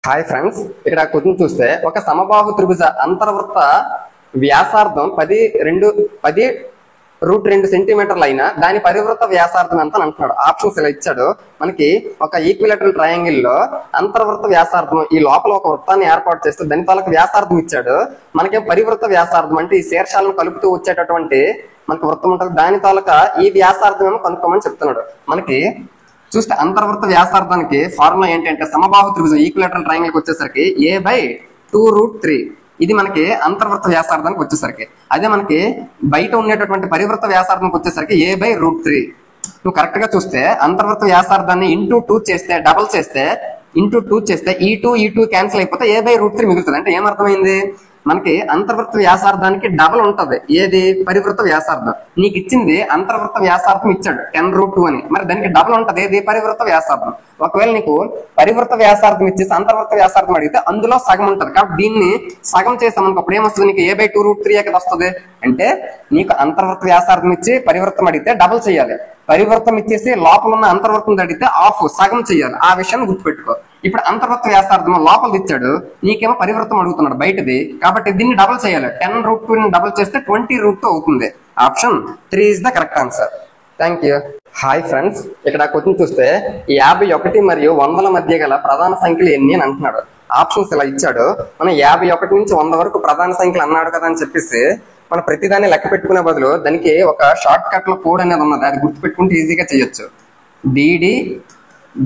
Hi friends, ఇక్కడ question చూస్తే ఒక సమబాహు త్రిభుజ అంతర్వృత్త వ్యాసార్థం 10√2 సెంటీమీటర్లు అయినా దాని పరివృత్త వ్యాసార్థం ఎంత అని అంటున్నాడు. ఆప్షన్స్ ఇలా ఇచ్చాడు. మనకి ఒక ఈక్విలేటరల్ ట్రయాంగిల్ లో అంతర్వృత్త వ్యాసార్థం ఈ లోపల ఒక వృత్తాన్ని ఏర్పాటు చేస్తే దాని తాలూకు వ్యాసార్థం ఇచ్చాడు. మనకేం పరివృత్త వ్యాసార్థం అంటే ఈ శీర్షాలను కలుపుతూ వచ్చేటటువంటి మనకు వృత్తం ఉంటుంది, దాని తాలూకా ఈ వ్యాసార్థం ఏమో కనుక్కోమని చెప్తున్నాడు. మనకి చూస్తే అంతర్వృత్త వ్యాసార్థానికి ఫార్ములా ఏంటంటే సమబాహు త్రిభుజం ఈక్విలేటరల్ ట్రయాంగిల్ వచ్చేసరికి a/2√3. ఇది మనకి అంతర్వృత్త వ్యాసార్థానికి వచ్చేసరికి. అదే మనకి బయట ఉండేటటువంటి పరివృత్త వ్యాసార్థానికి వచ్చేసరికి a/√3. నువ్వు కరెక్ట్ గా చూస్తే అంతర్వృత్త వ్యాసార్థాన్ని ఇంటూ 2 చేస్తే డబల్ చేస్తే ఇంటూ 2 చేస్తే ఈ 2 క్యాన్సిల్ అయిపోతే a/√3 మిగులుతుంది. అంటే ఏమర్థమైంది, మనకి అంతర్వృత్త వ్యాసార్థానికి డబల్ ఉంటది. ఏది? పరివృత్త వ్యాసార్థం. నీకు ఇచ్చింది అంతర్వృత్త వ్యాసార్థం ఇచ్చాడు 10√2 అని, మరి దానికి డబల్ ఉంటది. ఏది? పరివృత్త వ్యాసార్థం. ఒకవేళ నీకు పరివృత్త వ్యాసార్థం ఇచ్చేసి అంతర్వృత్త వ్యాసార్థం అడిగితే అందులో సగం ఉంటది. కాబట్టి దీన్ని సగం చేసామనుకో అప్పుడు ఏమొస్తుంది, నీకు a/2√3 ఎక్కడ వస్తుంది అంటే నీకు అంతర్వృత్త వ్యాసార్థం ఇచ్చి పరివృత్తం అడిగితే డబల్ చేయాలి, పరివృత్తం ఇచ్చేసి లోపల ఉన్న అంతర్వృత్తం అడిగితే సగం చేయాలి. ఆ విషయాన్ని గుర్తుపెట్టుకో. ఇప్పుడు అంతర్వృత్త వ్యాసార్థం లోపల ఇచ్చాడు, నీకేమో పరివృత్తం అడుగుతున్నాడు బయటది, కాబట్టి దీన్ని డబల్ చేయాలి. 10√2 డబల్ చేస్తే 20√2 అవుతుంది. Option 3 is the correct answer. Thank you. Hi friends, ఇక్కడ క్వశ్చన్ చూస్తే 51 మరియు 100ల మధ్య గల ప్రధాన సంఖ్యలు ఎన్ని అని అంటున్నాడు. ఆప్షన్స్ ఇలా ఇచ్చాడు. మనం 51 నుంచి 100 వరకు ప్రధాన సంఖ్యలు అన్నాడు కదా అని చెప్పేసి మనం ప్రతిదాన్ని లెక్క పెట్టుకునే బదులు దానికి ఒక షార్ట్ కట్ లో కోడ్ అనేది ఉన్నది, అది గుర్తుపెట్టుకుంటే ఈజీగా చేయొచ్చు. BD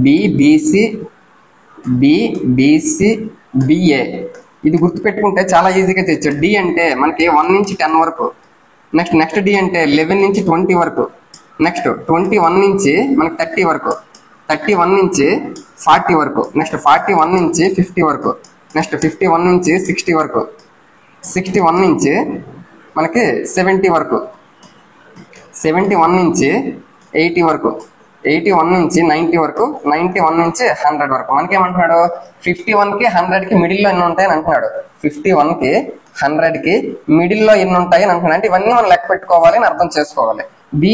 BBC BBC BA ఇది గుర్తుపెట్టుకుంటే చాలా ఈజీగా చేయొచ్చు. D అంటే మనకి 1 నుంచి 10 వరకు, నెక్స్ట్ D అంటే 11 నుంచి 20 వరకు, నెక్స్ట్ 21 నుంచి మనకి 30 వరకు, 31 నుంచి 40 వరకు, నెక్స్ట్ 41 నుంచి 50 వరకు, నెక్స్ట్ 51 నుంచి 60 వరకు, 61 నుంచి మనకి 70 వరకు, 71 నుంచి 80 వరకు, 81 నుంచి 90 వరకు, 91 నుంచి 100 వరకు. మనకేమంటున్నాడు, 51 కి 100 కి మిడిల్ లో ఎన్ని ఉంటాయని అంటున్నాడు. 51 కి 100 కి మిడిల్ లో ఎన్ని ఉంటాయి అని అంటున్నాడు. అంటే ఇవన్నీ మనం లెక్క పెట్టుకోవాలి అని అర్థం చేసుకోవాలి. B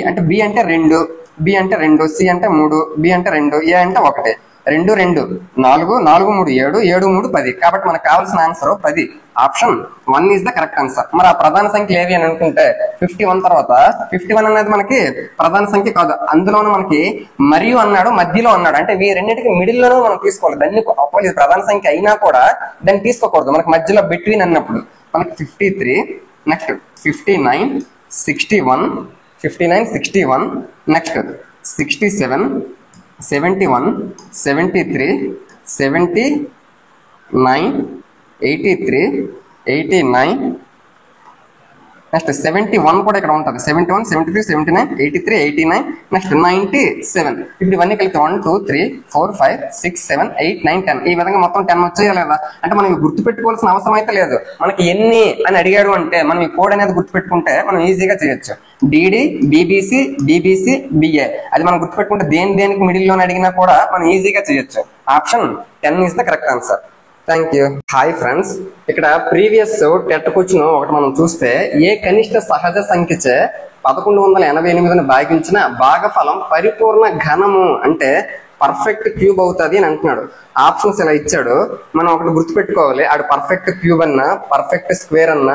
అంటే B అంటే 2, B అంటే 2, C అంటే 3, B అంటే 2, A అంటే 1, 2 2 4 4 3 7 7 3 10. కాబట్టి మనకు కావాల్సిన answer 10. Option 1 is the correct answer. మరి ఆ ప్రధాన సంఖ్యలు ఏవి అని అనుకుంటే 51 తర్వాత 51 అనేది మనకి ప్రధాన సంఖ్య కాదు, అందులోనూ మనకి మరియు అన్నాడు, మధ్యలో అన్నాడు. అంటే ఈ రెండింటికి మిడిల్ లోనూ మనం తీసుకోవాలి. దాన్ని ఇది ప్రధాన సంఖ్య అయినా కూడా దాన్ని తీసుకోకూడదు. మనకి మధ్యలో బిట్వీన్ అన్నప్పుడు మనకి 53, నెక్స్ట్ 59 61 59 61, నెక్స్ట్ 67 71 73 79 83 89, నెక్స్ట్ 71 కూడా ఇక్కడ ఉంటుంది. 71 73 79 83 89, నెక్స్ట్ 97. ఇప్పుడు ఇవన్నీ కలిపి 1 2 3 4 5 6 7 8 9 10 ఈ విధంగా మొత్తం 10 వచ్చాయా లేదా అంటే మనం గుర్తు పెట్టుకోవాల్సిన అవసరం అయితే లేదు. మనకి ఎన్ని అని అడిగాడు అంటే మనం ఈ కోడ్ అనేది గుర్తుపెట్టుకుంటే మనం ఈజీగా చేయొచ్చు. DD BBC BBC BA అది మనం గుర్తుపెట్టుకుంటే దేనికి మిడిల్ లోనే అడిగినా కూడా మనం ఈజీగా చేయొచ్చు. Option 10 is the correct answer. Thank you. Hi friends, ఇక్కడ ప్రీవియస్ టెట్ క్వశ్చన్ ఒకటి మనం చూస్తే ఏ కనిష్ట సహజ సంఖ్యచే 1188ను భాగించిన భాగఫలం పరిపూర్ణ ఘనము అంటే పర్ఫెక్ట్ క్యూబ్ అవుతుంది అని అంటున్నాడు. ఆప్షన్స్ ఇలా ఇచ్చాడు. మనం ఒకటి గుర్తుపెట్టుకోవాలి, ఆడు పర్ఫెక్ట్ క్యూబ్ అన్నా పర్ఫెక్ట్ స్క్వేర్ అన్నా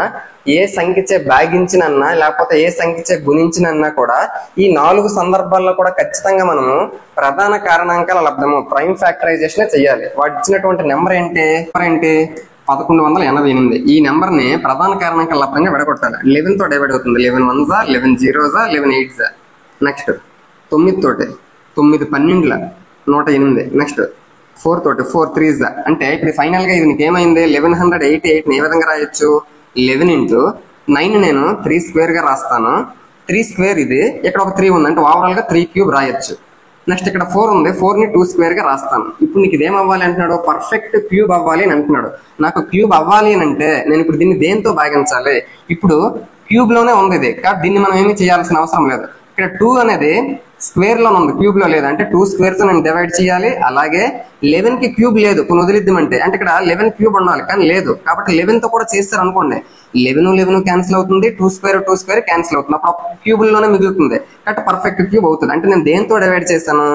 ఏ సంఖ్యచే భాగించినన్నా లేకపోతే ఏ సంఖ్యచే గుణించినన్నా కూడా ఈ 4 సందర్భాల్లో కూడా ఖచ్చితంగా మనము ప్రధాన కారణాంకాల లబ్ధము ప్రైమ్ ఫ్యాక్టరైజేషన్ చేయాలి. వాడు ఇచ్చినటువంటి నెంబర్ ఏంటి 1188. ఈ నెంబర్ ని ప్రధాన కారణాంకాల లబ్ధంగా విడగొట్టాలి. 11 తో డివైడ్ అవుతుంది. 11 1 11 0 11 8. నెక్స్ట్ 9 తోటి 9 12 108. నెక్స్ట్ 4 తోటి 4 3 అంటే ఇప్పుడు ఫైనల్ గా ఇది నీకు ఏమైంది 1188 ఏ విధంగా రాయొచ్చు, 11 into 9 నేను 3 స్క్వేర్ గా రాస్తాను. 3 స్క్వేర్ ఇది, ఇక్కడ ఒక 3 ఉంది అంటే ఓవరాల్ గా 3 క్యూబ్ రాయొచ్చు. నెక్స్ట్ ఇక్కడ 4 ఉంది, 4 ని 2 స్క్వేర్ గా రాస్తాను. ఇప్పుడు నీకు ఇదేం అవ్వాలి అంటున్నాడు, పర్ఫెక్ట్ క్యూబ్ అవ్వాలి అని అంటున్నాడు. నాకు క్యూబ్ అవ్వాలి అని అంటే నేను ఇప్పుడు దీన్ని దేంతో భాగించాలి, ఇప్పుడు క్యూబ్ లోనే ఉంది ఇది కాబట్టి దీన్ని మనం ఏమీ చేయాల్సిన అవసరం లేదు. ఇక్కడ 2 అనేది స్క్వేర్ లో ఉంది, క్యూబ్ లో లేదు. అంటే 2 స్క్వేర్ తో నేను డివైడ్ చేయాలి. అలాగే 11 కి క్యూబ్ లేదు, కొన్ని వదిలిద్దామంటే అంటే ఇక్కడ 11 క్యూబ్ ఉండాలి కానీ లేదు. కాబట్టి 11 తో కూడా చేస్తారు అనుకోండి, 11 క్యాన్సిల్ అవుతుంది, 2 స్క్వేర్ క్యాన్సిల్ అవుతుంది, అప్పుడు క్యూబ్ లోనే మిగులుతుంది. కాబట్టి పర్ఫెక్ట్ క్యూబ్ అవుతుంది. అంటే నేను దేంతో డివైడ్ చేస్తాను,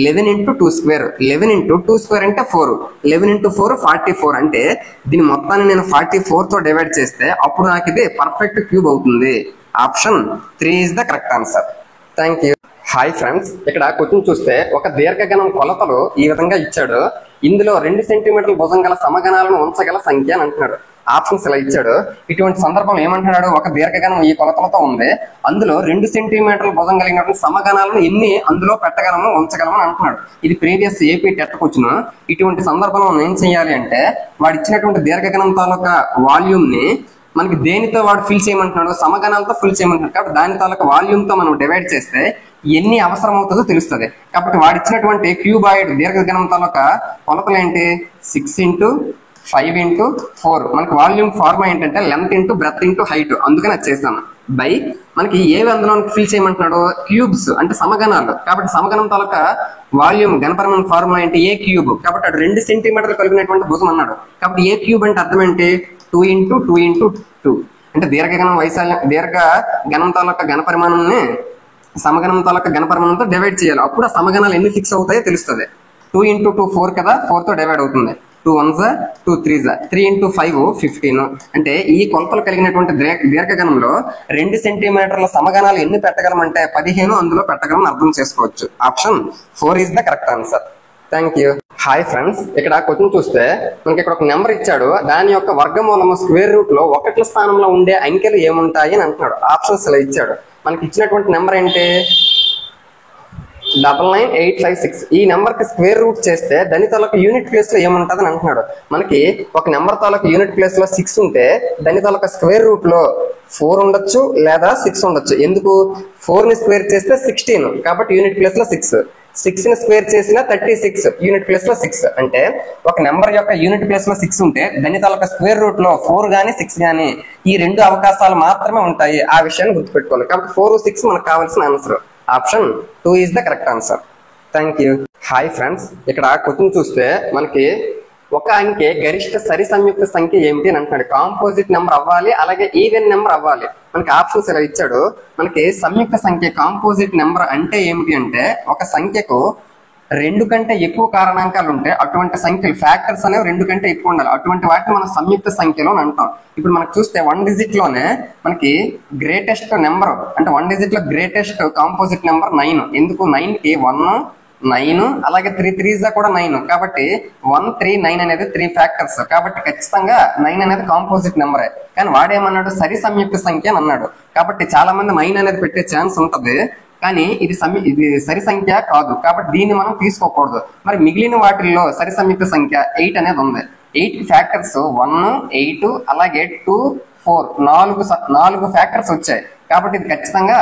11 into 2 square, 11 into 2 square అంటే 4, 11 into 4 44. అంటే దీని మొత్తాన్ని నేను 44 తో డివైడ్ చేస్తే అప్పుడు నాకు ఇది పర్ఫెక్ట్ క్యూబ్ అవుతుంది. Option 3 is the correct answer. Thank you. Hi friends, ఇక్కడ క్వశ్చన్ చూస్తే ఒక దీర్ఘగణం కొలతలు ఈ విధంగా ఇచ్చాడు. ఇందులో 2 సెంటీమీటర్ల భుజం గల సమగణాలను ఉంచగల సంఖ్య అని అంటున్నాడు. ఆప్షన్స్ ఇలా ఇచ్చాడు. ఇటువంటి సందర్భంలో ఏమంటున్నాడు, ఒక దీర్ఘగణం ఈ కొలతలతో ఉంది, అందులో 2 సెంటీమీటర్ల భుజం కలిగినటువంటి సమగణాలను ఎన్ని అందులో పెట్టగలము ఉంచగలమని అంటున్నాడు. ఇది ప్రీవియస్ ఏపీ టెట్ క్వశ్చన్. ఇటువంటి సందర్భంలో మనం ఏం చేయాలి అంటే, వాడు ఇచ్చినటువంటి దీర్ఘగణం తాలూకా వాల్యూమ్ ని మనకి దేనితో వాడు ఫిల్ చేయమంటున్నాడు, సమగణాలతో ఫిల్ చేయమంటున్నాడు. కాబట్టి దాని తాలూకా వాల్యూమ్ తో మనం డివైడ్ చేస్తే ఎన్ని అవసరం అవుతుందో తెలుస్తుంది. కాబట్టి వాడు ఇచ్చినటువంటి క్యూబాయిడ్ దీర్ఘగణం తాలూకా కొలతలు ఏంటి, 6 into 5 into 4. మనకి వాల్యూమ్ ఫార్ములా ఏంటంటే length into breath into height, అందుకని అది చేస్తాను. బై మనకి ఏవి అందులో ఫిల్ చేయమంటున్నాడు, క్యూబ్స్ అంటే సమగణాలు. కాబట్టి సమగణం తాలూకా వాల్యూమ్ గణపరమైన ఫార్ములా ఏంటి, ఏ క్యూబ్. కాబట్టి అటు 2 సెంటీమీటర్లు కలిగినటువంటి భుజం అన్నాడు. కాబట్టి ఏ క్యూబ్ అంటే అర్థం ఏంటి, 2 into 2 into 2. అంటే దీర్ఘగణం వైశాల్యం దీర్ఘగణం తాలూకా గణపరిమాణాన్ని సమగణం తాలూకా గణపరిమాణంతో డివైడ్ చేయాలి. అప్పుడు ఆ సమగణాలు ఎన్ని ఫిక్స్ అవుతాయో తెలుస్తుంది. 2 into 2 4 కదా, 4 తో డివైడ్ అవుతుంది. 2 1s 2 3s 3 into 5 15. అంటే ఈ కొలతలు కలిగినటువంటి దీర్ఘగణంలో 2 సెంటీమీటర్ల సమగణాలు ఎన్ని పెట్టగలమంటే 15 అందులో పెట్టగలమని అర్థం చేసుకోవచ్చు. Option 4 is the correct answer. Thank you. Hi friends, ఇక్కడ క్వశ్చన్ చూస్తే మనకి ఇక్కడ ఒక నెంబర్ ఇచ్చాడు, దాని యొక్క వర్గమూలము స్క్వేర్ రూట్ లో 1 స్థానంలో ఉండే అంకెలు ఏముంటాయి అని అంటున్నాడు. ఆప్షన్స్ ఇలా ఇచ్చాడు. మనకి ఇచ్చినటువంటి నెంబర్ ఏంటి, 99856. ఈ నెంబర్ కి స్క్వేర్ రూట్ చేస్తే దాని తాలూకు యూనిట్ ప్లేస్ లో ఏముంటది అని అంటున్నాడు. మనకి ఒక నెంబర్ తాలూకు యూనిట్ ప్లేస్ లో 6 ఉంటే దాని తాలూకు స్క్వేర్ రూట్ లో 4 ఉండొచ్చు లేదా 6 ఉండొచ్చు. ఎందుకు, 4 ని స్క్వేర్ చేస్తే 16, కాబట్టి యూనిట్ ప్లేస్ లో 6. 6 ని స్క్వేర్ చేసిన 36, యూనిట్ ప్లేస్ లో 6. అంటే ఒక నెంబర్ యొక్క యూనిట్ ప్లేస్ లో 6 ఉంటే దాని తాలూకా స్క్వేర్ రూట్ లో 4 గానీ 6 గానీ ఈ 2 అవకాశాలు మాత్రమే ఉంటాయి. ఆ విషయాన్ని గుర్తుపెట్టుకోవాలి. కాబట్టి 4 6 మనకు కావాల్సిన answer. Option 2 is the correct answer. Thank you. Hi friends, ఇక్కడ క్వశ్చన్ చూస్తే మనకి ఒక అంకె గరిష్ట సరి సంయుక్త సంఖ్య ఏమిటి అని అంటున్నాడు. కాంపోజిట్ నెంబర్ అవ్వాలి, అలాగే ఈవెన్ నెంబర్ అవ్వాలి. మనకి ఆప్షన్స్ ఇలా ఇచ్చాడు. మనకి సంయుక్త సంఖ్య కాంపోజిట్ నెంబర్ అంటే ఏమిటి అంటే, ఒక సంఖ్యకు 2 కంటే ఎక్కువ కారణాంకాలు ఉంటే అటువంటి సంఖ్యలు ఫ్యాక్టర్స్ అనేవి 2 కంటే ఎక్కువ ఉండాలి. అటువంటి వాటిని మనం సంయుక్త సంఖ్యలో అంటాం. ఇప్పుడు మనకు చూస్తే 1 డిజిట్ లోనే మనకి గ్రేటెస్ట్ నెంబర్ అంటే 1 డిజిట్ లో గ్రేటెస్ట్ కాంపోజిట్ నెంబర్ 9. ఎందుకు, 9 కి 1 9 అలాగే 3 3s కూడా 9. కాబట్టి 1 3 9 అనేది 3 ఫ్యాక్టర్స్. కాబట్టి ఖచ్చితంగా 9 అనేది కాంపోజిట్ నెంబరే. కానీ వాడేమన్నాడు, సరి సంయుక్త సంఖ్య అని అన్నాడు. కాబట్టి చాలా మంది 9 అనేది పెట్టే ఛాన్స్ ఉంటది, కానీ ఇది సరి సంఖ్య కాదు. కాబట్టి దీన్ని మనం తీసుకోకూడదు. మరి మిగిలిన వాటిల్లో సరి సంయుక్త సంఖ్య 8 అనేది ఉంది. 8 ఫ్యాక్టర్స్ 1 8 అలాగే 2 4 4 ఫ్యాక్టర్స్ వచ్చాయి. కాబట్టి ఇది ఖచ్చితంగా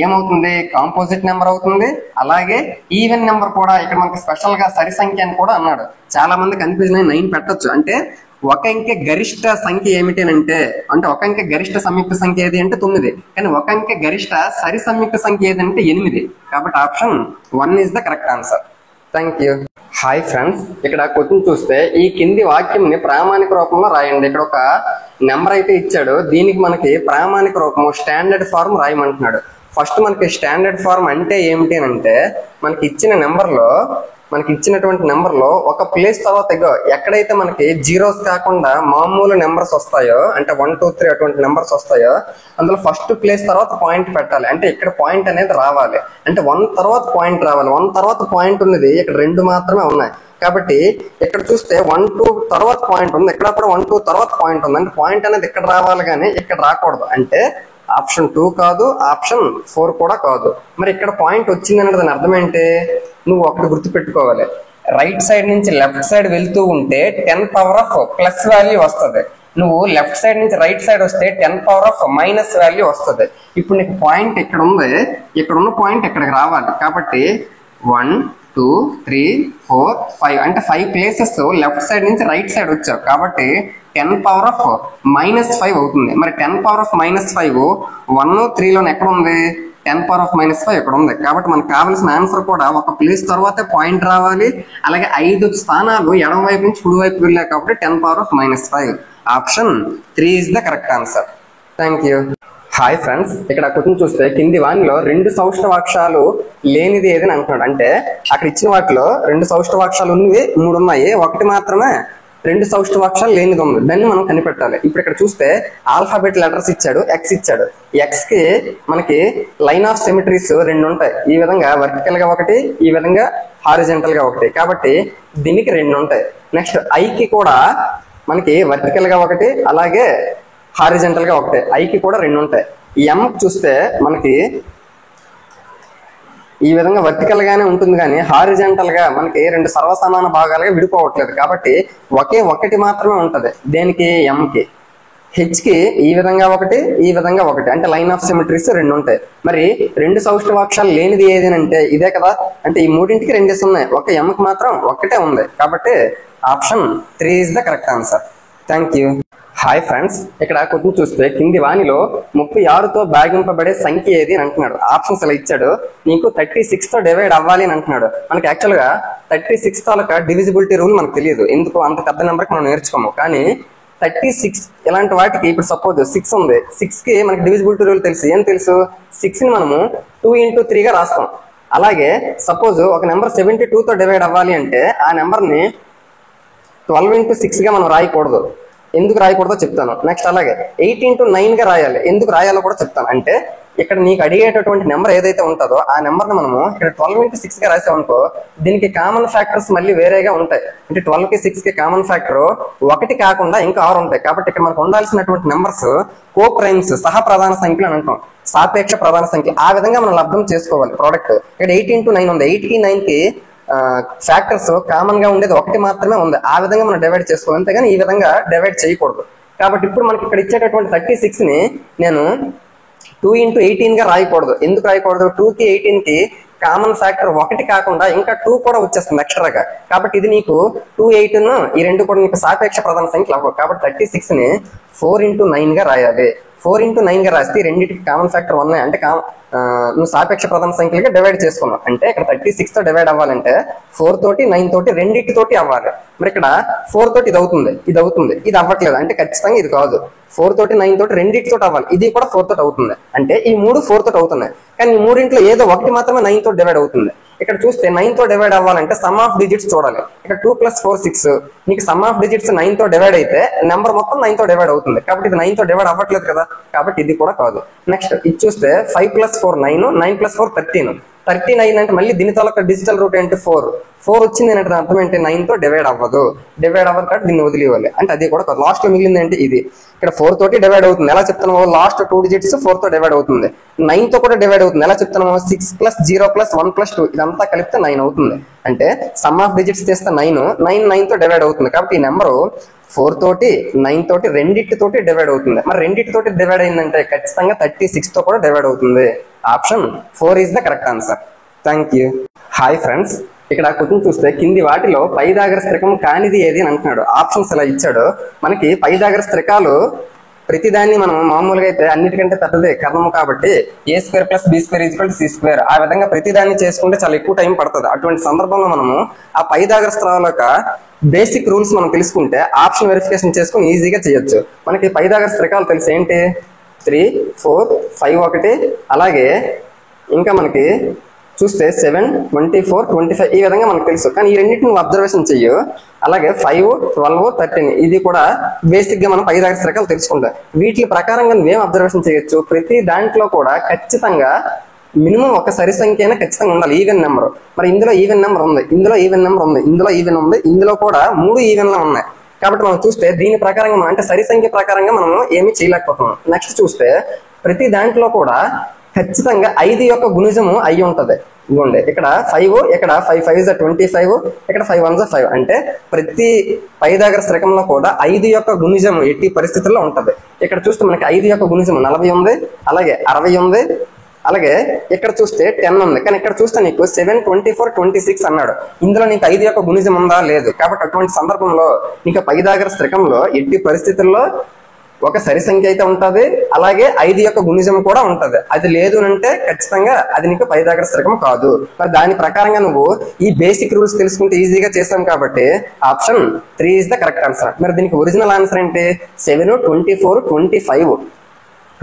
ఏమవుతుంది, కాంపోజిట్ నెంబర్ అవుతుంది. అలాగే ఈవెన్ నెంబర్ కూడా ఇక్కడ మనకి స్పెషల్ గా సరి సంఖ్య అని కూడా అన్నాడు. చాలా మంది కన్ఫ్యూజన్ 9 పెట్టొచ్చు. అంటే ఒక అంకె గరిష్ట సంఖ్య ఏమిటి అంటే ఒక అంకె గరిష్ట సంయుక్త సంఖ్య ఏది అంటే 9, కానీ ఒక అంకె గరిష్ట సరి సంయుక్త సంఖ్య ఏదంటే 8. కాబట్టి option 1 is the correct answer. Thank you. Hi friends, ఇక్కడ క్వశ్చన్ చూస్తే ఈ కింది వాక్యంని ప్రామాణిక రూపంలో రాయండి. ఇక్కడ ఒక నెంబర్ అయితే ఇచ్చాడు, దీనికి మనకి ప్రామాణిక రూపం స్టాండర్డ్ ఫార్మ్ రాయమంటున్నాడు. ఫస్ట్ మనకి స్టాండర్డ్ ఫార్మ్ అంటే ఏమిటి అంటే, మనకి ఇచ్చినటువంటి నెంబర్ లో ఒక ప్లేస్ తర్వాత ఎక్కడైతే మనకి జీరోస్ కాకుండా మామూలు నెంబర్స్ వస్తాయో, అంటే 1 2 3 అటువంటి నెంబర్స్ వస్తాయో అందులో ఫస్ట్ ప్లేస్ తర్వాత పాయింట్ పెట్టాలి. అంటే ఇక్కడ పాయింట్ అనేది రావాలి. అంటే 1 తర్వాత పాయింట్ రావాలి. 1 తర్వాత పాయింట్ ఉన్నది ఇక్కడ 2 మాత్రమే ఉన్నాయి. కాబట్టి ఇక్కడ చూస్తే 1 2 తర్వాత పాయింట్ ఉంది, ఇక్కడ కూడా 1 2 తర్వాత పాయింట్ ఉంది. అంటే పాయింట్ అనేది ఇక్కడ రావాలి కానీ ఇక్కడ రాకూడదు. అంటే ఆప్షన్ 2 కాదు, ఆప్షన్ 4 కూడా కాదు. మరి ఇక్కడ పాయింట్ వచ్చింది అనేది దాని అర్థం ఏంటి, నువ్వు ఒకటి గుర్తు పెట్టుకోవాలి. రైట్ సైడ్ నుంచి లెఫ్ట్ సైడ్ వెళ్తూ ఉంటే 10 పవర్ ఆఫ్ ప్లస్ వాల్యూ వస్తుంది. నువ్వు లెఫ్ట్ సైడ్ నుంచి రైట్ సైడ్ వస్తే 10 పవర్ ఆఫ్ మైనస్ వాల్యూ వస్తుంది. ఇప్పుడు నీకు పాయింట్ ఇక్కడ ఉంది, ఇక్కడ ఉన్న పాయింట్ ఇక్కడికి రావాలి. కాబట్టి 1 2 3 4 5 అంటే 5 ప్లేసెస్ లెఫ్ట్ సైడ్ నుంచి రైట్ సైడ్ వచ్చావు. కాబట్టి 10 పవర్ ఆఫ్ -5 అవుతుంది. మరి 10 పవర్ ఆఫ్ -5 1 3 లోనే ఎక్కడ ఉంది, 10⁻⁻5 ఇక్కడ ఉంది. కాబట్టి మనకు కావాల్సిన ఆన్సర్ కూడా ఒక ప్లేస్ తర్వాత పాయింట్ రావాలి. అలాగే 5 స్థానాలు ఎడమ వైపు నుంచి కుడి వైపు వెళ్ళాయి కాబట్టి 10⁻⁻5. Option 3 is the correct answer. Thank you. Hi friends, ఇక్కడ క్వశ్చన్ చూస్తే కింది వానిలో 2 సౌష్ఠవాక్షాలు లేనిది ఏదని అంటున్నాడు. అంటే అక్కడ ఇచ్చిన వాటిలో 2 సౌష్ఠవాక్షాలు ఉన్నవి 3 ఉన్నాయి, ఒకటి మాత్రమే 2 సౌష్ఠవాక్షాలు లేనిది ఉంది. దాన్ని మనం కనిపెట్టాలి. ఇప్పుడు ఇక్కడ చూస్తే ఆల్ఫాబెట్ లెటర్స్ ఇచ్చాడు, ఎక్స్ ఇచ్చాడు. ఎక్స్ కి మనకి లైన్ ఆఫ్ సిమెట్రీస్ 2 ఉంటాయి. ఈ విధంగా వర్టికల్ గా ఒకటి, ఈ విధంగా హారిజెంటల్ గా ఒకటి. కాబట్టి దీనికి 2 ఉంటాయి. నెక్స్ట్ ఐకి కూడా మనకి వర్టికల్ గా ఒకటి, అలాగే హారిజెంటల్ గా ఒకటి. ఐకి కూడా 2 ఉంటాయి. ఎం చూస్తే మనకి ఈ విధంగా వర్టికల్ గానే ఉంటుంది, కానీ హారిజెంటల్ గా మనకి 2 సర్వసమాన భాగాలుగా విడిపోవట్లేదు. కాబట్టి ఒకటి మాత్రమే ఉంటది. దేనికి? ఎం కి. హెచ్ కి ఈ విధంగా ఒకటి, ఈ విధంగా ఒకటి. అంటే లైన్ ఆఫ్ సిమెట్రీస్ 2 ఉంటాయి. మరి 2 సౌష్ఠవాక్షాలు లేనిది ఏది అంటే ఇదే కదా. అంటే ఈ మూడింటికి 2 ఉన్నాయి, ఒక ఎం కి మాత్రం ఒకటే ఉంది. కాబట్టి option 3 is the correct answer. Thank you. Hi friends, ఇక్కడ క్వశ్చన్ చూస్తే కింది వానిలో 36తో భాగింపబడే సంఖ్య ఏది అని అంటున్నాడు. ఆప్షన్స్ ఇలా ఇచ్చాడు. నీకు 36 తో డివైడ్ అవ్వాలి అని అంటున్నాడు. మనకి యాక్చువల్ గా 36 తాలూకా డివిజిబిలిటీ రూల్ మనకు తెలియదు. ఎందుకు అంత పెద్ద నెంబర్ కి మనం నేర్చుకోము. కానీ 36 ఇలాంటి వాటికి ఇప్పుడు సపోజ్ 6 ఉంది, 6 కి మనకి డివిజిబిలిటీ రూల్ తెలుసు. ఏం తెలుసు? 6 ని మనము 2 into 3 గా రాస్తాం. అలాగే సపోజ్ ఒక నెంబర్ 72 తో డివైడ్ అవ్వాలి అంటే ఆ నెంబర్ ని 12 into 6 గా మనం రాయకూడదు. ఎందుకు రాయకూడదో చెప్తాను. నెక్స్ట్ అలాగే 8 into 9 గా రాయాలి. ఎందుకు రాయాలో కూడా చెప్తాను. అంటే ఇక్కడ నీకు అడిగేటటువంటి నెంబర్ ఏదైతే ఉంటుందో ఆ నెంబర్ ని మనము ఇక్కడ 12 into 6 గా రాసామనుకో, దీనికి కామన్ ఫ్యాక్టర్స్ మళ్ళీ వేరేగా ఉంటాయి. అంటే 12 కి 6 కి కామన్ ఫ్యాక్టర్ 1 కాకుండా ఇంకా 6 ఉంటాయి. కాబట్టి ఇక్కడ మనకు ఉండాల్సినటువంటి నెంబర్స్ కో ప్రైమ్స్, సహ ప్రధాన సంఖ్యలు అని అంటాం. సాపేక్ష ప్రధాన సంఖ్య. ఆ విధంగా మనం అర్థం చేసుకోవాలి ప్రోడక్ట్. ఇక్కడ 8 into 9 ఉంది. 8 కి 9 కి ఫ్యాక్టర్స్ కామన్ గా ఉండేది 1 మాత్రమే ఉంది. ఆ విధంగా మనం డివైడ్ చేసుకోవాలి, అంతేగాని ఈ విధంగా డివైడ్ చేయకూడదు. కాబట్టి ఇప్పుడు మనకి ఇక్కడ ఇచ్చేటటువంటి 36 ని నేను 2 into 18 గా రాయకూడదు. ఎందుకు రాయకూడదు? 2 కి 18 కి కామన్ ఫ్యాక్టర్ 1 కాకుండా ఇంకా 2 కూడా వచ్చేస్తుంది ఎక్స్ట్రాగా. కాబట్టి ఇది నీకు 2, 8 ఈ 2 కూడా నీకు సాపేక్ష ప్రధాన సంఖ్యలు అవ్వవు. కాబట్టి 36 ని 4 into 9 గా రాయాలి. 4 into 9 గా రాస్తే రెండింటికి కామన్ ఫ్యాక్టర్ 1 అంటే నువ్వు సాపేక్ష ప్రధాన సంఖ్యలుగా డివైడ్ చేసుకున్నావు. అంటే ఇక్కడ 36 తో డివైడ్ అవ్వాలంటే 4 తోటి 9 తోటి రెండింటితోటి అవ్వాలి. మరి ఇక్కడ 4 తోటి ఇది అవుతుంది, ఇది అవ్వట్లేదు. అంటే ఖచ్చితంగా ఇది కాదు. 4 తోటి 9 తోటి రెండింటితో అవ్వాలి. ఇది కూడా 4 తోటి అవుతుంది. అంటే ఈ 3 4 తోటి అవుతున్నాయి. కానీ ఈ మూడింట్లో ఏదో ఒకటి మాత్రమే 9 తో డివైడ్ అవుతుంది. ఇక్కడ చూస్తే 9 తో డివైడ్ అవ్వాలంటే సమ్ ఆఫ్ డిజిట్స్ చూడాలి. ఇక్కడ 2 + 4 6. నీకు సమ్ ఆఫ్ డిజిట్స్ 9 తో డివైడ్ అయితే నెంబర్ మొత్తం 9 తో డివైడ్ అవుతుంది. కాబట్టి ఇది 9 తో డివైడ్ అవ్వట్లేదు కదా. కాబట్టి ఇది కూడా కాదు. నెక్స్ట్ ఇది చూస్తే 5 + 4 9, 9 + 4 13. 39 అంటే మళ్ళీ దీని తాలూకా డిజిటల్ రూట్ ఏంటి? 4 వచ్చింది అంటే అర్థం ఏంటి? 9 తో డివైడ్ అవ్వదు. డివైడ్ అవ్వదు కాబట్టి దీన్ని వదిలేవాలి. అంటే అది కూడా కాదు. లాస్ట్ లో మిగిలింది ఏంటి? ఇది. ఇక్కడ 4 తోటి డివైడ్ అవుతుంది. ఎలా చెప్తాను? లాస్ట్ 2 డిజిట్స్ 4 తో డివైడ్ అవుతుంది. 9 తో కూడా డివైడ్ అవుతుంది. ఎలా చెప్తాను? 6 + 0 + 1 + 2 ఇదంతా కలిపితే 9 అవుతుంది. అంటే సమ్ ఆఫ్ డిజిట్స్ చేస్తే 9 తో డివైడ్ అవుతుంది. కాబట్టి ఈ నెంబరు 4 తోటి 9 తోటి రెండింటితోటి డివైడ్ అవుతుంది. మరి రెండింటితోటి డివైడ్ అయిందంటే ఖచ్చితంగా 36 తో కూడా డివైడ్ అవుతుంది. Option 4 is the correct answer. Thank you. Hi friends, ఇక్కడ క్వశ్చన్ చూస్తే కింది వాటిలో పైదాగరస్త్రికం కానిది ఏది అని అంటున్నాడు. ఆప్షన్స్ ఇలా ఇచ్చాడు. మనకి పైదాగరస్త్రికాలు ప్రతిదాన్ని మనం మామూలుగా అయితే అన్నిటికంటే పెద్దదే కర్ణము. కాబట్టి a² + b² = c². ఆ విధంగా ప్రతిదాన్ని చేసుకుంటే చాలా ఎక్కువ టైం పడుతుంది. అటువంటి సందర్భంలో మనము ఆ పైదాగరస్త్రాల యొక్క బేసిక్ రూల్స్ మనం తెలుసుకుంటే ఆప్షన్ వెరిఫికేషన్ చేసుకుని ఈజీగా చేయొచ్చు. మనకి పైదాగరస్త్రికాలు తెలిసి ఏంటి? 3, 4, 5 ఒకటి, అలాగే ఇంకా మనకి చూస్తే 7, 24, 25 ఈ విధంగా మనకు తెలుసు. కానీ ఈ రెండింటిని నువ్వు అబ్జర్వేషన్ చెయ్యు. అలాగే 5, 12, 13 ఇది కూడా బేసిక్ గా మనం పైదాగరస్త్రికాలు తెలుసుకుంటాం. వీటి ప్రకారంగా నువ్వేం అబ్జర్వేషన్ చేయొచ్చు? ప్రతి దాంట్లో కూడా ఖచ్చితంగా మినిమం ఒక సరి సంఖ్య అయినా ఖచ్చితంగా ఉండాలి. Even number. మరి ఇందులో ఈవెన్ నెంబర్ ఉంది, ఇందులో ఈవెన్ నెంబర్ ఉంది, ఇందులో ఈవెన్ ఉంది, ఇందులో కూడా 3 ఈవెన్ లో ఉన్నాయి. కాబట్టి మనం చూస్తే దీని ప్రకారంగా అంటే సరి సంఖ్య ప్రకారంగా మనం ఏమీ చేయలేకపోతున్నాం. నెక్స్ట్ చూస్తే ప్రతి దాంట్లో కూడా ఖచ్చితంగా 5 యొక్క గుణిజము అయి ఉంటది. ఇదిగోండి ఇక్కడ 5, ఇక్కడ 5 5 25, ఇక్కడ 5 1 5. అంటే ప్రతి పైదాగరస్త్రికంలో కూడా 5 యొక్క గుణిజము ఎట్టి పరిస్థితుల్లో ఉంటది. ఇక్కడ చూస్తే మనకి 5 యొక్క గుణిజము 40 ఉంది, అలాగే 60 ఉంది, అలాగే ఇక్కడ చూస్తే 10 ఉంది. కానీ ఇక్కడ చూస్తే నీకు 7, 24, 26 అన్నాడు. ఇందులో నీకు 5 యొక్క గుణిజం ఉందా? లేదు. కాబట్టి అటువంటి సందర్భంలో నీకు పైదాగరస్త్రికంలో ఎట్టి పరిస్థితుల్లో ఒక సరి సంఖ్య అయితే ఉంటది, అలాగే 5 యొక్క గుణిజం కూడా ఉంటది. అది లేదు అంటే ఖచ్చితంగా అది నీకు పైథాగరస్ త్రికం కాదు. మరి దాని ప్రకారంగా నువ్వు ఈ బేసిక్ రూల్స్ తెలుసుకుంటే ఈజీగా చేసాం కాబట్టి option 3 is the correct answer. మరి దీనికి ఒరిజినల్ ఆన్సర్ ఏంటి? 7, 24, 25,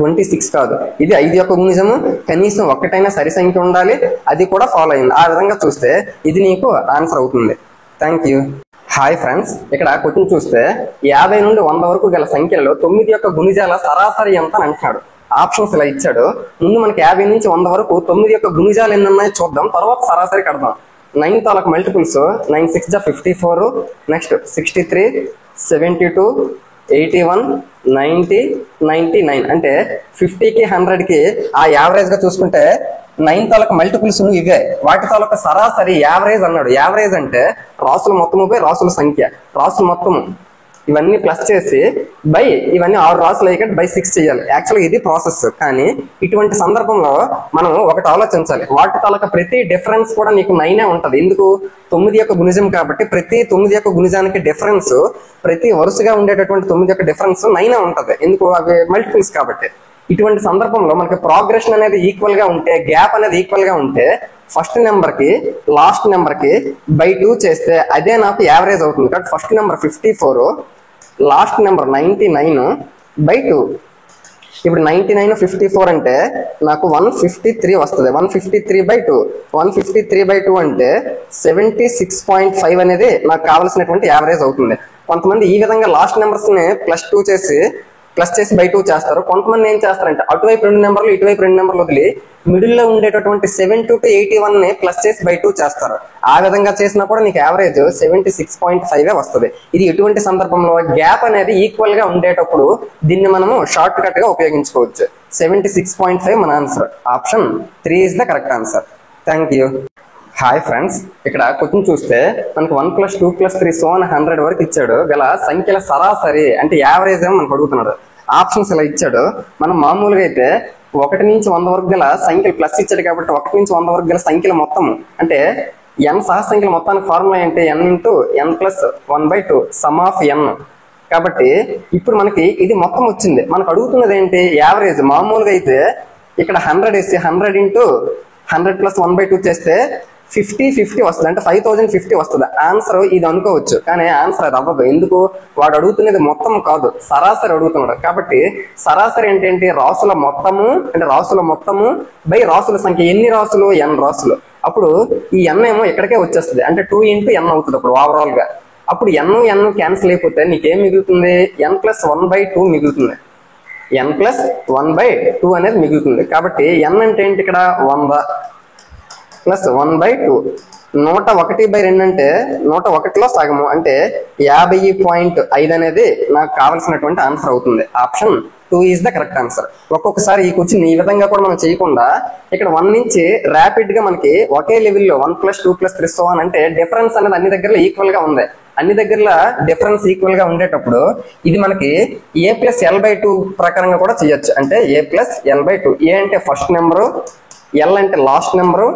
26 కాదు. ఇది 5 యొక్క గుణిజము, కనీసం ఒక్కటైనా సరి సంఖ్య ఉండాలి, అది కూడా ఫాలో అయింది. ఆ విధంగా చూస్తే ఇది నీకు ఆన్సర్ అవుతుంది. Thank you. హాయ్ ఫ్రెండ్స్, ఇక్కడ క్వశ్చన్ చూస్తే 50 నుండి 100 వరకు గల సంఖ్యలలో 9 యొక్క గుణిజాల సరాసరి ఎంత అని అంటున్నాడు. ఆప్షన్స్ ఇలా ఇచ్చాడు. ముందు మనకి 50 నుంచి 100 వరకు 9 యొక్క గుణిజాలు ఎన్ని ఉన్నాయో చూద్దాం, తర్వాత సరాసరి కడదాం. 9 తాలూకు మల్టిపుల్స్ 9 6 54, నెక్స్ట్ 63, 72, 81, 90, 99. అంటే 50కి 100కి ఆ యావరేజ్ గా చూసుకుంటే 9 తాలూకు మల్టిపుల్స్ ఇవే, వాటి తాలూకు సరాసరి యావరేజ్ అన్నాడు. యావరేజ్ అంటే రాసుల మొత్తము బై రాసుల సంఖ్య, రాసుల మొత్తము ఇవన్నీ ప్లస్ చేసి బై ఇవన్నీ 6 రాసులు అయ్యాక బై 6 చేయాలి. యాక్చువల్గా ఇది ప్రాసెస్. కానీ ఇటువంటి సందర్భంలో మనం ఒకటి ఆలోచించాలి, వాటి తాలూకా ప్రతి డిఫరెన్స్ కూడా నీకు 9 ఉంటది. ఎందుకు? 9 యొక్క గుణిజం కాబట్టి ప్రతి 9 యొక్క గుణిజానికి డిఫరెన్స్, ప్రతి వరుసగా ఉండేటటువంటి 9 యొక్క డిఫరెన్స్ 9 ఉంటది. ఎందుకు? అవి మల్టిపుల్స్ కాబట్టి. ఇటువంటి సందర్భంలో మనకి ప్రోగ్రెషన్ అనేది ఈక్వల్ గా ఉంటే, గ్యాప్ అనేది ఈక్వల్ గా ఉంటే ఫస్ట్ నెంబర్ కి లాస్ట్ నెంబర్ కి బై 2 చేస్తే అదే నాకు యావరేజ్ అవుతుంది. కాబట్టి first number 54, last number 99 by 2. ఇప్పుడు 99, 54 అంటే నాకు 153 వస్తుంది. 153 బై 2, 153 బై 2 అంటే 76.5 అనేది నాకు కావాల్సినటువంటి యావరేజ్ అవుతుంది. కొంతమంది ఈ విధంగా లాస్ట్ నెంబర్స్ ని ప్లస్ చేసి బై 2 చేస్తారు. కొంతమంది ఏం చేస్తారంటే అటువైపు 2 నెంబర్లు ఇటువైపు 2 నెంబర్లు వదిలి మిడిల్ లో ఉండేటటువంటి 72 to 81 ని ప్లస్ చేసి బై 2 చేస్తారు. ఆ విధంగా చేసినా కూడా నీకు యావరేజ్ 76.5 వస్తుంది. ఇది ఎటువంటి సందర్భంలో? గ్యాప్ అనేది ఈక్వల్ గా ఉండేటప్పుడు దీన్ని మనము షార్ట్ కట్ గా ఉపయోగించుకోవచ్చు. 76.5 మన answer. Option 3 is the correct answer. Thank you. Hi friends, ఇక్కడ క్వశ్చన్ చూస్తే మనకు 1 + 2 + 3 so on 100 వరకు ఇచ్చాడు. గల సంఖ్యల సరాసరి అంటే యావరేజ్ ఏమో మనకు అడుగుతున్నాడు. ఆప్షన్స్ ఇలా ఇచ్చాడు. మనం మామూలుగా అయితే 1 నుంచి 100 వరకు గల సంఖ్యలు ప్లస్ ఇచ్చాడు కాబట్టి 1 నుంచి 100 వరకు గల సంఖ్యల మొత్తం అంటే n సహజ సంఖ్యల మొత్తానికి ఫార్ములా అంటే n × n + 1/2 some of n. కాబట్టి ఇప్పుడు మనకి ఇది మొత్తం వచ్చింది. మనకు అడుగుతున్నది ఏంటి? యావరేజ్. మామూలుగా అయితే ఇక్కడ 100 వేసి 100 × 100 + 1/2 చేస్తే 50 వస్తుంది, అంటే 5050 వస్తుంది. ఆన్సర్ ఇది అనుకోవచ్చు, కానీ ఆన్సర్ అది అవ్వదు. ఎందుకు? వాడు అడుగుతున్నది మొత్తం కాదు, సరాసరి అడుగుతున్నాడు. కాబట్టి సరాసరి ఏంటంటే రాసుల మొత్తము, అంటే రాసుల మొత్తము బై రాసుల సంఖ్య. ఎన్ని రాసులు? n రాసులు. అప్పుడు ఈ n ఏమో ఇక్కడికే వచ్చేస్తుంది, అంటే 2 × n అవుతుంది అప్పుడు ఓవరాల్ గా. అప్పుడు n క్యాన్సిల్ అయిపోతే నీకేం మిగులుతుంది? n + 1/2 మిగులుతుంది. n + 1/2 అనేది మిగులుతుంది. కాబట్టి n అంటే ఏంటి? ఇక్కడ 100 + 1/2. 101/2 అంటే 101లో సగము, అంటే 50.5 అనేది నాకు కావాల్సినటువంటి ఆన్సర్ అవుతుంది. Option 2 is the correct answer. ఒక్కొక్కసారి ఈ క్వశ్చన్ ఈ విధంగా కూడా మనం చేయకుండా ఇక్కడ 1 నుంచి ర్యాపిడ్ గా మనకి ఒకే లెవెల్లో 1 + 2 + 3 so on అంటే డిఫరెన్స్ అనేది అన్ని దగ్గరలో ఈక్వల్ గా ఉంది. అన్ని దగ్గర డిఫరెన్స్ ఈక్వల్ గా ఉండేటప్పుడు ఇది మనకి a + l/2 ప్రకారంగా కూడా చేయొచ్చు. అంటే a + l/2. ఏ అంటే ఫస్ట్ నెంబరు, l అంటే లాస్ట్ నెంబరు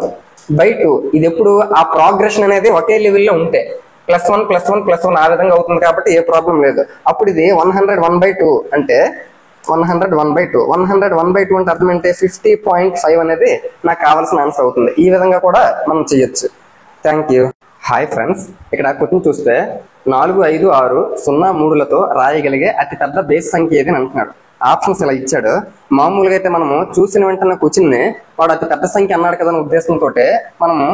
బై 2. ఇది ఎప్పుడు? ఆ ప్రోగ్రెషన్ అనేది ఒకే లెవెల్లో ఉంటే +1 +1 +1 ఆ విధంగా అవుతుంది కాబట్టి ఏ ప్రాబ్లం లేదు. అప్పుడు ఇది 101/2 అంటే 101/2. 101/2 అంటే అర్థం అంటే 50.5 అనేది నాకు కావాల్సిన ఆన్సర్ అవుతుంది. ఈ విధంగా కూడా మనం చేయొచ్చు. Thank you. హాయ్ ఫ్రెండ్స్, ఇక్కడ క్వశ్చన్ చూస్తే 4, 5, 6, 0, 3లతో రాయగలిగే అతి పెద్ద బేస్ సంఖ్య ఏది అని అంటున్నాడు. ఆప్షన్స్ ఇలా ఇచ్చాడు. మామూలుగా అయితే మనము చూసిన వెంటనే క్వశ్చన్ ని వాడు అతి పెద్ద సంఖ్య అన్నాడు కదా అనే ఉద్దేశంతో మనము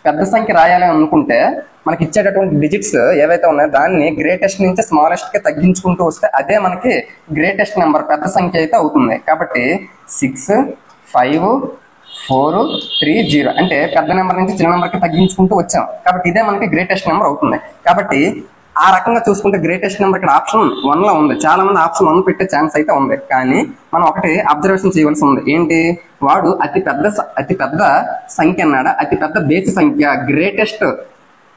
పెద్ద సంఖ్య రాయాలి అనుకుంటే మనకి ఇచ్చేటటువంటి డిజిట్స్ ఏవైతే ఉన్నాయో దాన్ని గ్రేటెస్ట్ నుంచి స్మాలెస్ట్ కి తగ్గించుకుంటూ వస్తే అదే మనకి గ్రేటెస్ట్ నెంబర్, పెద్ద సంఖ్య అయితే అవుతుంది. కాబట్టి 6, 5, 4, 3, 0 అంటే పెద్ద నెంబర్ నుంచి చిన్న నెంబర్ కి తగ్గించుకుంటూ వచ్చాం. కాబట్టి ఇదే మనకి గ్రేటెస్ట్ నెంబర్ అవుతుంది. కాబట్టి ఆ రకంగా చూసుకుంటే గ్రేటెస్ట్ నెంబర్ ఇక్కడ ఆప్షన్ 1 లో ఉంది. చాలా మంది ఆప్షన్ 1 పెట్టే ఛాన్స్ అయితే ఉంది. కానీ మనం ఒకటి అబ్జర్వేషన్ చేయవలసి ఉంది. ఏంటి? వాడు అతి పెద్ద సంఖ్య అన్నాడా, అతి పెద్ద బేసి సంఖ్య, గ్రేటెస్ట్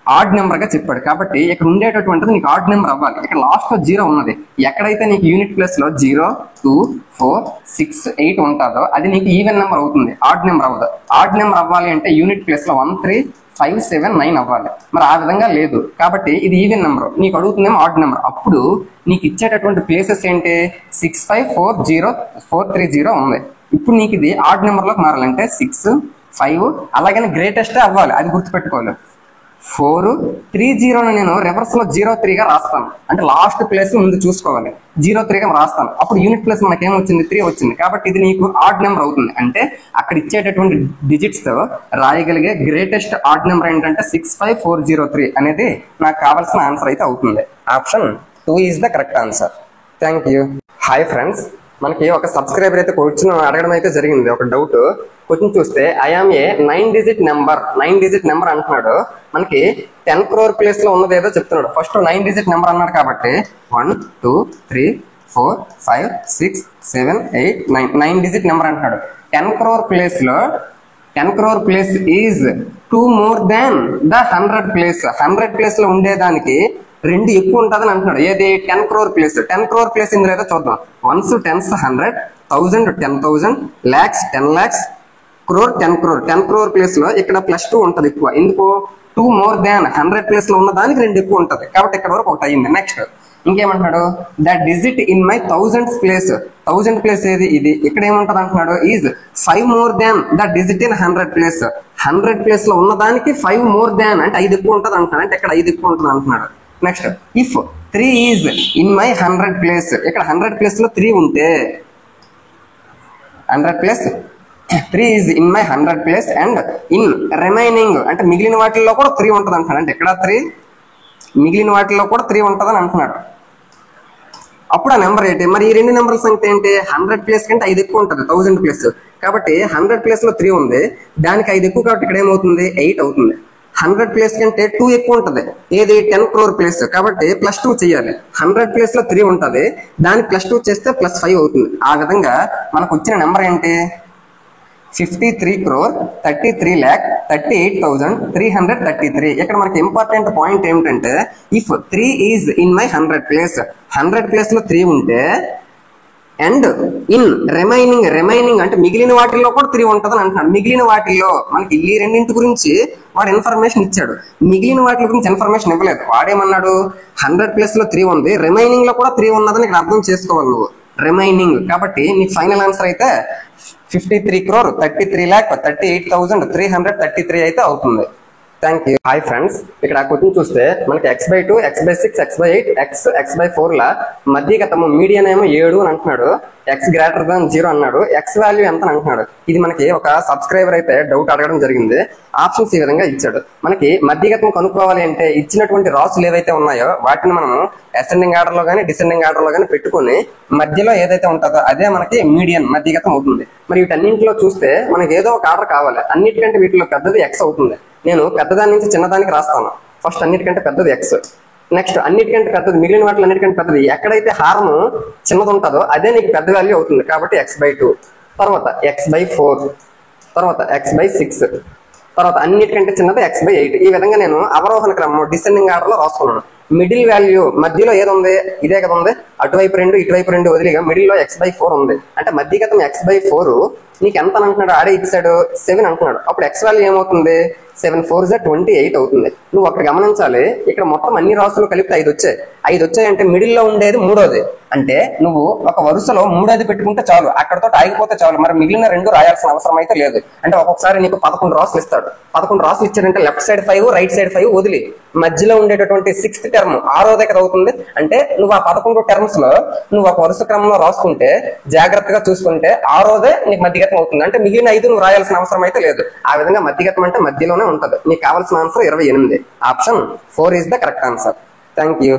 ఆడ్ నెంబర్ గా చెప్పాడు. కాబట్టి ఇక్కడ ఉండేటటువంటిది నీకు ఆడ్ నెంబర్ అవ్వాలి. ఇక్కడ లాస్ట్ లో 0 ఉన్నది. ఎక్కడైతే నీకు యూనిట్ ప్లేస్ లో 0, 2, 4, 6, 8 ఉంటుందో అది నీకు ఈవెన్ నెంబర్ అవుతుంది, ఆడ్ నెంబర్ అవ్వదు. ఆడ్ నెంబర్ అవ్వాలి అంటే యూనిట్ ప్లేస్ లో 1, 3, 5, 7, 9 అవ్వాలి. మరి ఆ విధంగా లేదు కాబట్టి ఇది ఈవెన్ నెంబర్. నీకు అడుగుతుందేమో ఆడ్ నెంబర్. అప్పుడు నీకు ఇచ్చేటటువంటి ప్లేసెస్ ఏంటి? 6540,430 ఉంది. ఇప్పుడు నీకు ఇది ఆడ్ నెంబర్ లోకి మారాలంటే 6 5 అలాగని గ్రేటెస్ట్ అవ్వాలి, అది గుర్తుపెట్టుకోవాలి. 430 నేను రివర్స్ లో 03 గా రాస్తాను, అంటే లాస్ట్ ప్లేస్ ముందు చూసుకోవాలి. 03 గా రాస్తాను, అప్పుడు యూనిట్ ప్లేస్ మనకి ఏమొచ్చింది 3 వచ్చింది. కాబట్టి ఇది నీకు ఆడ్ నెంబర్ అవుతుంది. అంటే అక్కడ ఇచ్చేటటువంటి డిజిట్స్ తో రాయగలిగే గ్రేటెస్ట్ ఆడ్ నెంబర్ ఏంటంటే 65403 అనేది నాకు కావాల్సిన ఆన్సర్ అయితే అవుతుంది. Option 2 is the correct answer. Thank you. Hi friends, మనకి ఒక సబ్స్క్రైబర్ అయితే క్వశ్చన్ అడగడం అయితే జరిగింది. ఒక డౌట్ క్వశ్చన్ చూస్తే ఐఆమ్ ఏ 9 డిజిట్ నెంబర్ అంటున్నాడు. మనకి 10 crore ప్లేస్ లో ఉన్నది ఏదో చెప్తున్నాడు. ఫస్ట్ 9 డిజిట్ నెంబర్ అన్నాడు కాబట్టి 1 2 3 4 5 6 7 8 9 డిజిట్ నెంబర్ అంటున్నాడు. 10 crore ప్లేస్ లో 10 crore place is 2 more than the 100 place. 100 place లో ఉండేదానికి 2 ఎక్కువ ఉంటుందని అంటున్నాడు. ఏది 10 crore ప్లేస్. 10 crore ప్లేస్ ఇందులో ఏదో చూద్దాం. 1s 10s 100, 1000 10,000, lakhs 10 lakhs, crore 10 crore. 10 crore place లో ఇక్కడ +2 ఉంటది ఎక్కువ. ఎందుకు? 2 more than 100 ప్లేస్ లో ఉన్న దానికి 2 ఎక్కువ ఉంటది కాబట్టి ఇక్కడ వరకు ఒకటి అయ్యింది. నెక్స్ట్ ఇంకేమంటున్నాడు? The digit in my 1000s place. 1000 place ఏది? ఇది. ఇక్కడ ఏముంటది అంటున్నాడు? Is 5 more than the digit in 100 place. 100 place లో ఉన్న దానికి 5 more than అంటే 5 ఎక్కువ ఉంటది అంటున్నాడు. అంటే ఇక్కడ 5 ఎక్కువ ఉంటుంది అంటున్నాడు. Next if 3 is in my 100 place. ఇక్కడ 100 ప్లేస్ లో 3 ఉంటే 100 place 3 is in my 100 place and in remaining అంటే మిగిలిన వాటిల్లో కూడా 3 ఉంటుంది అంటున్నాడు. అంటే ఇక్కడ 3 మిగిలిన వాటిల్లో కూడా 3 ఉంటుందని అంటున్నాడు. అప్పుడు ఆ నెంబర్ ఏంటి? మరి ఈ 2 నెంబర్ల సంఖ్య ఏంటి? 100 ప్లేస్ కంటే 5 ఎక్కువ ఉంటుంది 1000 ప్లేస్. కాబట్టి 100 ప్లేస్ లో 3 ఉంది, దానికి 5 ఎక్కువ కాబట్టి ఇక్కడ ఏమవుతుంది? 8 అవుతుంది. 100 ప్లేస్ కంటే 2 ఎక్కువ ఉంటది. ఏది? 10 crore ప్లేస్. కాబట్టి +2 చేయాలి. 100 ప్లేస్ లో 3 ఉంటది, దానికి +2 చేస్తే +5 అవుతుంది. ఆ విధంగా మనకు వచ్చిన నెంబర్ ఏంటి? 53,33,38,333. ఇక్కడ మనకి ఇంపార్టెంట్ పాయింట్ ఏమిటంటే if 3 is in my 100 place. 100 place లో 3 ఉంటే అండ్ ఇన్ రిమైనింగ్ అంటే మిగిలిన వాటిల్లో కూడా 3 ఉంటుందని అంటున్నాడు. మిగిలిన వాటిల్లో మనకి ఈ రెండింటి గురించి వాడు ఇన్ఫర్మేషన్ ఇచ్చాడు, మిగిలిన వాటి గురించి ఇన్ఫర్మేషన్ ఇవ్వలేదు. వాడేమన్నాడు? 100 ప్లేస్ లో 3 ఉంది, రిమైనింగ్ లో కూడా 3 ఉన్నదని ఇక్కడ అర్థం చేసుకోవాలి నువ్వు. రిమైనింగ్ కాబట్టి నీ ఫైనల్ ఆన్సర్ అయితే 53,33,38,333 అయితే అవుతుంది. Thank you. హాయ్ ఫ్రెండ్స్, ఇక్కడ క్వశ్చన్ చూస్తే మనకి x/2, x/6, x/8, x/4 ల మధ్యగతము మీడియన్ ఏమో 7 అని అంటున్నాడు. x గ్రేటర్ దాన్ 0 అన్నాడు. x వాల్యూ ఎంత అని అంటున్నాడు. ఇది మనకి ఒక సబ్స్క్రైబర్ అయితే డౌట్ అడగడం జరిగింది. ఆప్షన్స్ ఈ విధంగా ఇచ్చాడు. మనకి మధ్యగతం కనుక్కోవాలి అంటే ఇచ్చినటువంటి రాసులు ఏవైతే ఉన్నాయో వాటిని మనం అసెండింగ్ ఆర్డర్ లో గానీ డిసెండింగ్ ఆర్డర్ లో గానీ పెట్టుకుని మధ్యలో ఏదైతే ఉంటుందో అదే మనకి మీడియన్ మధ్యగతం అవుతుంది. మరి వీటన్నింటిలో చూస్తే మనకి ఏదో ఒక ఆర్డర్ కావాలి. అన్నిటికంటే వీటిలో పెద్దది x అవుతుంది. నేను పెద్దదాని నుంచి చిన్నదానికి రాస్తాను. ఫస్ట్ అన్నిటికంటే పెద్దది x, నెక్స్ట్ అన్నిటికంటే పెద్దది మిగిలిన వాటిలో అన్నిటికంటే పెద్దది ఎక్కడైతే హారం చిన్నది ఉంటుందో అదే నీకు పెద్ద వాల్యూ అవుతుంది. కాబట్టి x/2, తర్వాత x/4, తర్వాత x/6, తర్వాత అన్నిటికంటే చిన్నది x/8. ఈ విధంగా నేను అవరోహణ క్రమం డిసెండింగ్ ఆర్డర్ లో రాసుకున్నాను. మిడిల్ వాల్యూ మధ్యలో ఏది ఉంది? ఇదే కదా ఉంది. అటువైపు 2 ఇటువైపు 2 వదిలిగా మిడిల్ లో x/4 ఉంది. అంటే మధ్యగతం x/4 నీకు ఎంత అంటున్నాడు? ఆడే ఇచ్చాడు 7 అంటున్నాడు. అప్పుడు x వాల్యూ ఏమవుతుంది? 7 4 28 అవుతుంది. నువ్వు అక్కడ గమనించాలి, ఇక్కడ మొత్తం అన్ని రాసులు కలిపితే 5 వచ్చాయి. 5 వచ్చాయంటే మిడిల్ లో ఉండేది 3వది. అంటే నువ్వు ఒక వరుసలో 3వది పెట్టుకుంటే చాలు, అక్కడతో ఆగిపోతే చాలు. మరి మిగిలిన 2 రాయాల్సిన అవసరం అయితే లేదు. అంటే ఒక్కొక్కసారి నీకు 11 రాసులు ఇస్తాడు. 11 రాసులు ఇచ్చాడంటే లెఫ్ట్ సైడ్ 5 రైట్ సైడ్ 5 వదిలి మధ్యలో ఉండేటటువంటి 6th టర్మ్ 6వదే కదా అవుతుంది. అంటే నువ్వు ఆ 11 టర్మ్స్ లో నువ్వు ఒక వరుస క్రమంలో రాసుకుంటే జాగ్రత్తగా చూసుకుంటే 6వదే నీకు మధ్యగతం అవుతుంది. అంటే మిగిలిన 5 నువ్వు రాయాల్సిన అవసరం అయితే లేదు. ఆ విధంగా మధ్యగతం అంటే మధ్యలోనే ఉంటది. నీకు కావాల్సిన answer 28. Option 4 is the correct answer. Thank you.